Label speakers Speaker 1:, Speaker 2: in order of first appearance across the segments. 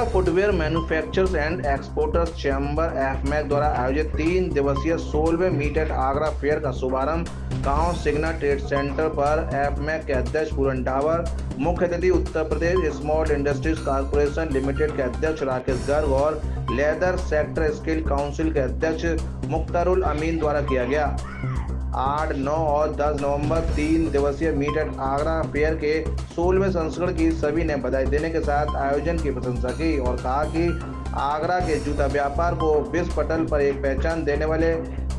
Speaker 1: Agra footwear manufacturers and exporters chamber AFMEC द्वारा आयोजित 3 दिवसीय 16वें मीट एट आगरा फेयर का शुभारंभ गांव सिग्ना ट्रेड सेंटर पर एफमैक के अध्यक्ष पूरन डावर, मुख्य अतिथि Uttar Pradesh small industries corporation limited के अध्यक्ष राकेश गर्ग और लेदर सेक्टर स्किल काउंसिल के अध्यक्ष मुख्तारुल अमीन द्वारा किया गया। 8, 9 और 10 नवंबर 3 दिवसीय मीट एट आगरा फेयर के 16वें संस्करण की सभी ने बधाई देने के साथ आयोजन की प्रशंसा की और कहा कि आगरा के जूता व्यापार को विश्व पटल पर एक पहचान देने वाले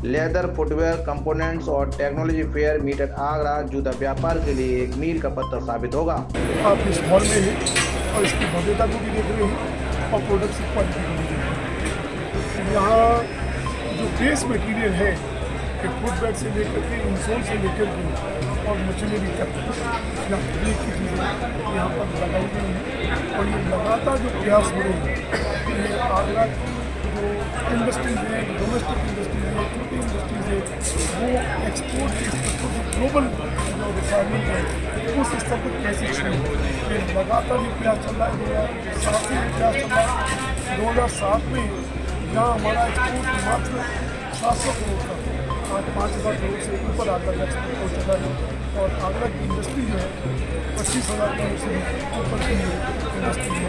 Speaker 1: लेदर फुटवेयर कंपोनेंट्स और technology fair meet at Agra जूता व्यापार के लिए एक मील का पत्थर साबित होगा।
Speaker 2: आप इस हॉल में हैं और इसकी भव्यता को भी देख रहे हैं और प्रोडक्ट्स की क्वालिटी को भी देख रहे हैं। यहाँ जो बेस मटेरियल है कि फुटवेयर से लेकर के इंसोल से लेकर के और मशीनरी तक या की चीज़ें यहाँ पर लगाई गई हैं और ये लगातार जो प्रयास हो रहे हैं ये आगरा की जो इंडस्ट्रीज है, डोमेस्टिक इंडस्ट्रीज है, छोटी इंडस्ट्रीज है, वो एक्सपोर्ट के स्तर पर जो ग्लोबल जो रिक्वायरमेंट है उस स्तर पर कैसे छूए ये लगातार ये प्रयास चल रहा है। 2007 से ये प्रयास चल रहा है। 2007 में जहाँ हमारा एक्सपोर्ट मात्र 700 करोड़ का आज 5000 करोड़ से ऊपर आगरा का एक्सपोर्ट हो चुका है और आगरा की इंडस्ट्री जो है 25,000 करोड़ से ऊपर की इंडस्ट्री है।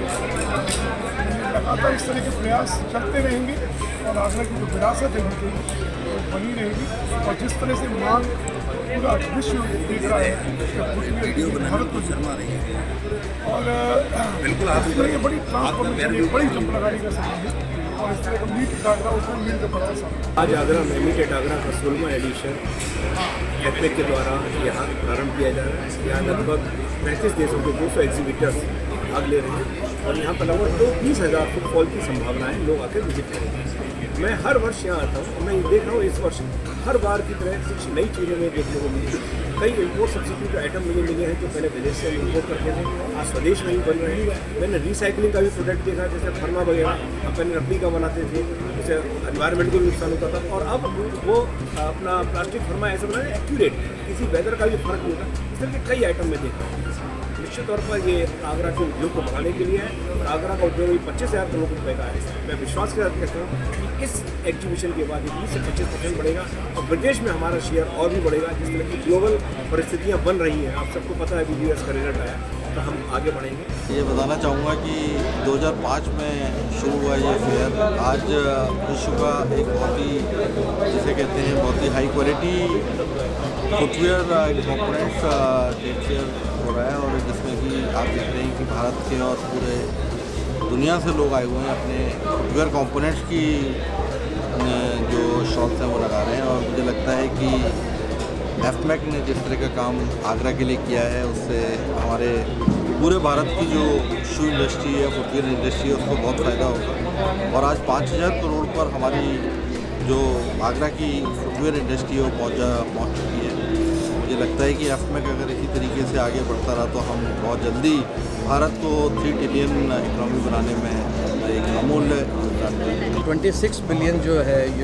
Speaker 2: लगातार इस तरह के प्रयास चलते रहेंगे और आगरा की जो विरासत है उनकी वो बनी रहेगी और जिस तरह से मांग पूरा विश्व देख रहा है कि भारत को शर्मा रही है और इस तरह की बड़ी ट्रांसफॉर्मेशन है, बड़ी जंप लगाने का समय है और इस तरह का मीट आगरा उसमें मीट का बड़ा समय।
Speaker 3: आज आगरा में मीट एट आगरा का 16वां एडिशन एफमैक के द्वारा यहाँ प्रारंभ किया जा रहा है। यहाँ लगभग 35 देशों के 200 एग्जीबिटर्स भाग ले रहे हैं और यहाँ पर लगभग 20,000 फुटफॉल की संभावना है, लोग आकर विजिट करेंगे। मैं हर वर्ष यहाँ आता हूँ और मैं ये देख रहा हूँ इस वर्ष हर बार की तरह कुछ नई चीज़ें मुझे देखने को मिली। कई इम्पोर्ट सब्सिट्यूट आइटम मुझे मिले हैं जो पहले विदेश से इम्पोर्ट करते थे, आज स्वदेश में ही बन रहे हैं। मैंने रिसाइकलिंग का भी प्रोडक्ट देखा, जैसे फर्मा वगैरह हम पहले रबड़ी का बनाते थे, जैसे एनवायरनमेंट को भी नुकसान होता था और अब वो अपना प्लास्टिक फर्मा ऐसा बना है एक्यूरेट, किसी वेदर का भी फर्क नहीं होता। इस तरह के कई आइटम में देखा हूँ। निश्चित तौर पर ये आगरा के उद्योग को बढ़ाने के लिए है और आगरा का उद्योग 25,000 करोड़ रुपये का है। मैं विश्वास के साथ कहता हूँ कि इस एग्जीबिशन के बाद 20 से 25% बढ़ेगा और विदेश में हमारा शेयर और भी बढ़ेगा। जिस तरह की ग्लोबल परिस्थितियाँ बन रही हैं, आप सबको पता है अभी US का रिजल्ट आया, तो हम आगे बढ़ेंगे।
Speaker 4: ये बताना चाहूँगा कि 2005 में शुरू हुआ ये फेयर आज विश्व का एक बहुत ही जिसे कहते हैं बहुत ही high quality footwear components trade fair हो रहा है और जिसमें कि आप देख रहे हैं कि भारत के और पूरे दुनिया से लोग आए हुए हैं अपने फुटवेयर कंपोनेंट्स की जो शॉप्स हैं वो लगा रहे हैं और मुझे लगता है कि एफमैक ने जिस तरह का काम आगरा के लिए किया है उससे हमारे पूरे भारत की जो शू इंडस्ट्री है, फुटवेयर इंडस्ट्री है, उसको बहुत फ़ायदा होगा और आज 5,000 करोड़ पर हमारी जो आगरा की फुटवेयर इंडस्ट्री है वो पहुँच चुकी है। मुझे लगता है कि एफमैक अगर इसी तरीके से आगे बढ़ता रहा तो हम बहुत जल्दी भारत को 3 ट्रिलियन इकोनॉमी बनाने में एक अमूल्य योगदान देंगे।
Speaker 5: 26 बिलियन जो है $,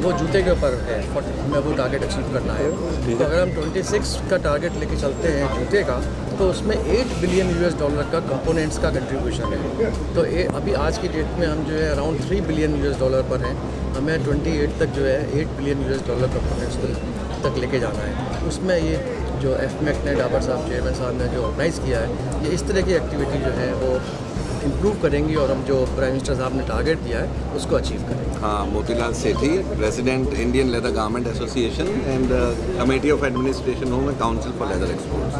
Speaker 5: वो जूते के ऊपर है। हमें वो टारगेट अचीव करना है। तो अगर हम 26 का टारगेट लेके चलते हैं जूते का तो उसमें $8 बिलियन का कंपोनेंट्स का कंट्रीब्यूशन है। तो अभी आज की डेट में हम जो है अराउंड $3 बिलियन पर हैं। हमें 28 तक जो है $8 बिलियन कंपोनेंट्स तक लेके जाना है। उसमें ये जो एफमैक ने डाबर साहब चेयरमैन साहब ने जो ऑर्गेनाइज़ किया है, ये इस तरह की एक्टिविटी जो है वो इम्प्रूव करेंगी और हम जो प्राइम मिनिस्टर साहब ने टारगेट दिया है उसको अचीव करेंगे।
Speaker 6: हाँ, Motilal Sethi, president Indian leather garment association and committee of administration हूँ मैं काउंसिल फॉर लेदर एक्सपोर्ट्स।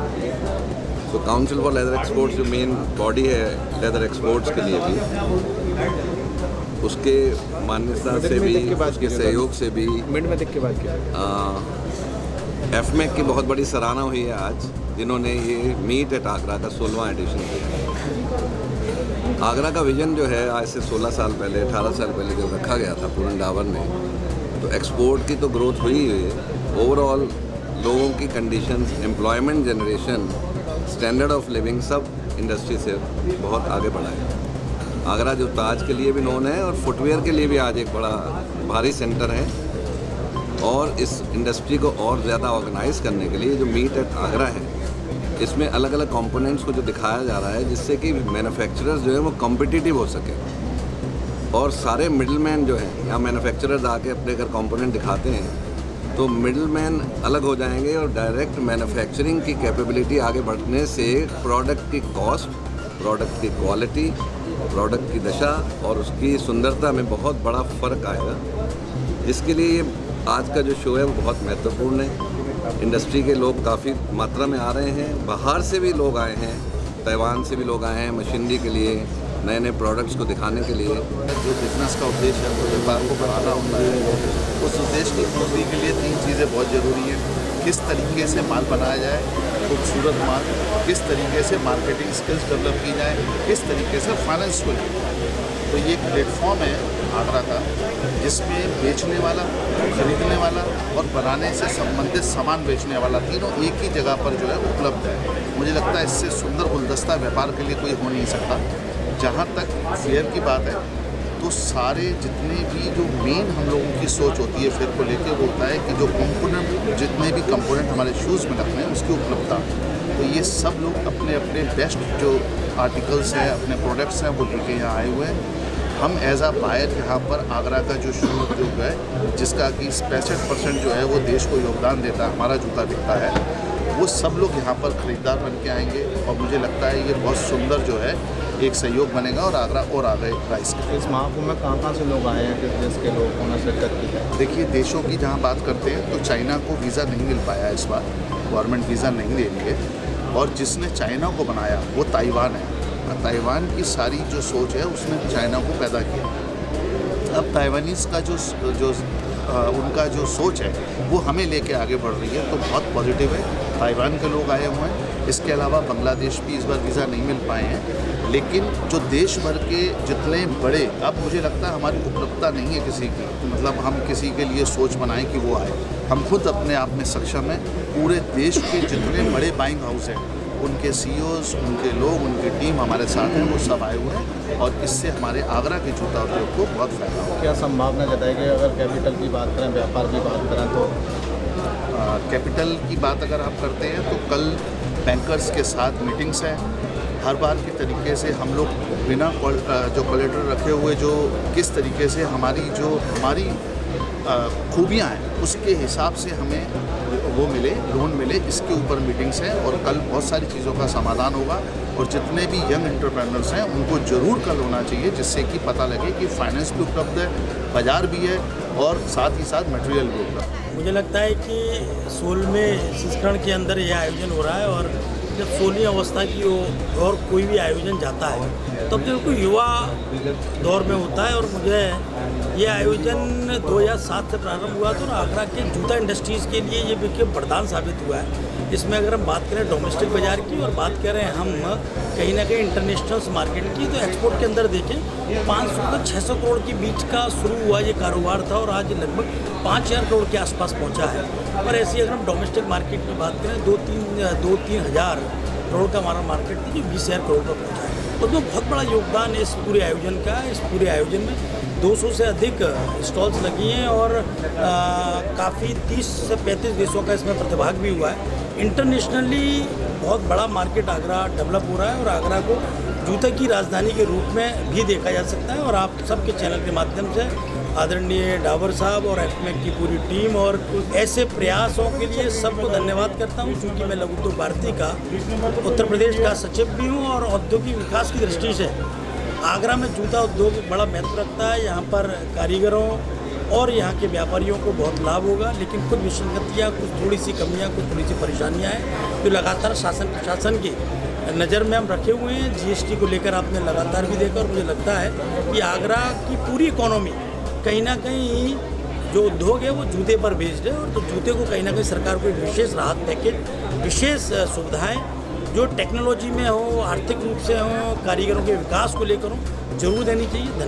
Speaker 6: तो काउंसिल फॉर लेदर एक्सपोर्ट्स जो मेन बॉडी है लेदर एक्सपोर्ट्स के लिए भी, उसके मान्यता से भी, उसके सहयोग से भी एफमैक की बहुत बड़ी सराहना हुई है आज, जिन्होंने ये मीट एट आगरा का 16वां एडिशन किया। आगरा का विजन जो है आज से 16 साल पहले, 18 साल पहले जब रखा गया था पूरन डावर ने, तो एक्सपोर्ट की तो ग्रोथ हुई है, ओवरऑल लोगों की conditions, employment generation, standard of living सब इंडस्ट्री से बहुत आगे बढ़ा है। आगरा जो ताज के लिए भी नोन है और फुटवेयर के लिए भी आज एक बड़ा भारी सेंटर है और इस इंडस्ट्री को और ज़्यादा ऑर्गेनाइज करने के लिए जो मीट एट आगरा है इसमें अलग अलग कंपोनेंट्स को जो दिखाया जा रहा है जिससे कि मैन्युफैक्चरर्स जो है वो कॉम्पिटिटिव हो सके और सारे मिडलमैन जो हैं यहाँ मैन्युफैक्चरर्स आके अपने अगर कंपोनेंट दिखाते हैं तो मिडलमैन अलग हो जाएंगे और डायरेक्ट मैन्युफैक्चरिंग की कैपेबिलिटी आगे बढ़ने से प्रोडक्ट की कॉस्ट, प्रोडक्ट की क्वालिटी, प्रोडक्ट की दशा और उसकी सुंदरता में बहुत बड़ा फ़र्क आएगा। इसके लिए आज का जो शो है वो बहुत महत्वपूर्ण है। इंडस्ट्री के लोग काफ़ी मात्रा में आ रहे हैं, बाहर से भी लोग आए हैं, ताइवान से भी लोग आए हैं मशीनरी के लिए, नए नए प्रोडक्ट्स को दिखाने के लिए।
Speaker 7: जो बिज़नेस का उद्देश्य है वो व्यापार को बढ़ाना होता है। उस उद्देश्य की पूर्ति के लिए 3 चीज़ें बहुत ज़रूरी हैं। किस तरीके से माल बनाया जाए, खूबसूरत माल, किस तरीके से मार्केटिंग स्किल्स डेवलप की जाए, किस तरीके से फाइनेंस को लिया। तो ये एक प्लेटफॉर्म है आगरा का जिसमें बेचने वाला, खरीदने वाला और बनाने से संबंधित सामान बेचने वाला तीनों एक ही जगह पर जो है उपलब्ध है। मुझे लगता है इससे सुंदर गुलदस्ता व्यापार के लिए कोई हो नहीं सकता। जहाँ तक फेयर की बात है तो सारे जितने भी जो मेन हम लोगों की सोच होती है फेयर को लेके वो होता है कि जो कंपोनेंट, जितने भी कंपोनेंट हमारे शूज़ में लगते हैं उसकी उपलब्धता। तो ये सब लोग अपने अपने बेस्ट जो आर्टिकल्स हैं, अपने प्रोडक्ट्स हैं वो लेके यहाँ आए हुए हैं। हम एज आ बायर यहाँ पर आगरा का जो शू उद्योग है जिसका कि 65% जो है वो देश को योगदान देता है, हमारा जूता बिकता है, वो सब लोग यहाँ पर ख़रीदार बन के आएंगे और मुझे लगता है ये बहुत सुंदर जो है एक सहयोग बनेगा और आगरा और आगे राइस का।
Speaker 8: इस महाकुंभ में कहाँ से लोग आए हैं, किस देश के लोग उन्होंने शिरकत की है?
Speaker 7: देखिए, देशों की जहाँ बात करते हैं तो चाइना को वीज़ा नहीं मिल पाया इस बार, गवर्नमेंट वीज़ा नहीं दे रही है। और जिसने चाइना को बनाया वो ताइवान है। ताइवान की सारी जो सोच है उसने चाइना को पैदा किया। अब ताइवानीज़ का जो उनका जो सोच है वो हमें लेके आगे बढ़ रही है, तो बहुत पॉजिटिव है। ताइवान के लोग आए हुए हैं। इसके अलावा बांग्लादेश भी इस बार वीज़ा नहीं मिल पाए हैं। लेकिन जो देश भर के जितने बड़े, अब मुझे लगता है हमारी उपलब्धता नहीं है किसी की, मतलब हम किसी के लिए सोच बनाएं कि वो आए। हम खुद अपने आप में सक्षम हैं। पूरे देश के जितने बड़े बाइंग हाउस हैं उनके CEOs, उनके लोग, उनकी टीम हमारे साथ हैं, वो सब आए हुए हैं और इससे हमारे आगरा के जूता उद्योग को बहुत फायदा होगा।
Speaker 8: क्या संभावना जताएगी अगर कैपिटल की बात करें, व्यापार की बात करें तो?
Speaker 7: कैपिटल की बात अगर आप करते हैं तो कल बैंकर्स के साथ मीटिंग्स हैं। हर बार की तरीके से हम लोग बिना जो कोलेटरल रखे हुए जो किस तरीके से हमारी खूबियाँ हैं उसके हिसाब से हमें वो मिले, लोन मिले, इसके ऊपर मीटिंग्स हैं और कल बहुत सारी चीज़ों का समाधान होगा। और जितने भी यंग एंटरप्रेन्योर्स हैं उनको ज़रूर कल होना चाहिए जिससे कि पता लगे कि फाइनेंस भी उपलब्ध है, बाज़ार भी है और साथ ही साथ मटेरियल भी उपलब्ध है।
Speaker 9: मुझे लगता है कि 16वें संस्करण के अंदर यह आयोजन हो रहा है और जब 16वीं अवस्था की और कोई भी आयोजन जाता है तब तो कोई युवा दौर में होता है। और मुझे ये आयोजन 2007 से प्रारंभ हुआ था और आगरा के जूता इंडस्ट्रीज़ के लिए ये बिल्कुल वरदान साबित हुआ है। इसमें अगर हम बात करें डोमेस्टिक बाज़ार की और बात करें हम कहीं ना कहीं इंटरनेशनल मार्केट की, तो एक्सपोर्ट के अंदर देखें 500 से 600 करोड़ के बीच का शुरू हुआ ये कारोबार था और आज लगभग 5000 करोड़ के आसपास पहुंचा है। और ऐसी अगर हम डोमेस्टिक मार्केट की बात करें 2-3 हज़ार करोड़ का हमारा मार्केट था जो 20,000 करोड़ पर पहुँचा है। तो बहुत बड़ा योगदान है इस पूरे आयोजन का। इस पूरे आयोजन में 200 से अधिक स्टॉल्स लगी हैं और काफ़ी 30 से 35 देशों का इसमें प्रतिभाग भी हुआ है। इंटरनेशनली बहुत बड़ा मार्केट आगरा डेवलप हो रहा है और आगरा को जूते की राजधानी के रूप में भी देखा जा सकता है। और आप सबके चैनल के माध्यम से आदरणीय डावर साहब और एफमेक की पूरी टीम और ऐसे प्रयासों के लिए सबको धन्यवाद करता हूं, क्योंकि मैं लघु उद्योग भारती का उत्तर प्रदेश का सचिव भी हूं और औद्योगिक विकास की दृष्टि से आगरा में जूता उद्योग बड़ा महत्व रखता है। यहाँ पर कारीगरों और यहाँ के व्यापारियों को बहुत लाभ होगा, लेकिन कुछ विसंगतियाँ, कुछ थोड़ी सी कमियाँ, कुछ थोड़ी सी परेशानियाँ हैं जो लगातार शासन प्रशासन की नज़र में हम रखे हुए हैं। GST को लेकर आपने लगातार भी देखा और मुझे लगता है कि आगरा की पूरी इकोनॉमी कहीं ना कहीं जो उद्योग है वो जूते पर बेस्ड है। और तो जूते को कहीं ना कहीं सरकार को एक विशेष राहत पैकेज, विशेष सुविधाएँ जो टेक्नोलॉजी में हो, आर्थिक रूप से हो, कारीगरों के विकास को लेकर हो, जरूर देनी चाहिए। धन्यवाद।